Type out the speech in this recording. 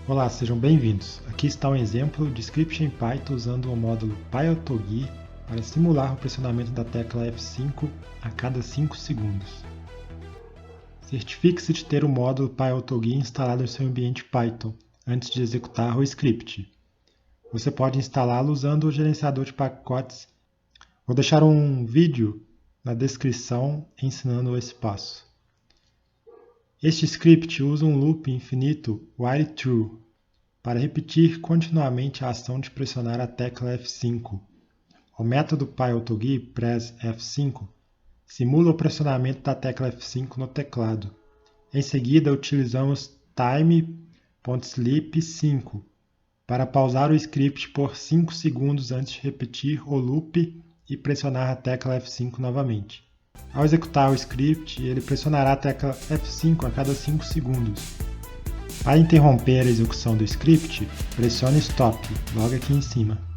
Olá, sejam bem-vindos. Aqui está um exemplo de script em Python usando o módulo PyAutoGui para simular o pressionamento da tecla F5 a cada 5 segundos. Certifique-se de ter o módulo PyAutoGui instalado em seu ambiente Python antes de executar o script. Você pode instalá-lo usando o gerenciador de pacotes. Vou deixar um vídeo na descrição ensinando esse passo. Este script usa um loop infinito while-true para repetir continuamente a ação de pressionar a tecla F5. O método PyAutoGui pressF5 simula o pressionamento da tecla F5 no teclado. Em seguida, utilizamos time.sleep5 para pausar o script por 5 segundos antes de repetir o loop e pressionar a tecla F5 novamente. Ao executar o script, ele pressionará a tecla F5 a cada 5 segundos. Para interromper a execução do script, pressione Stop, logo aqui em cima.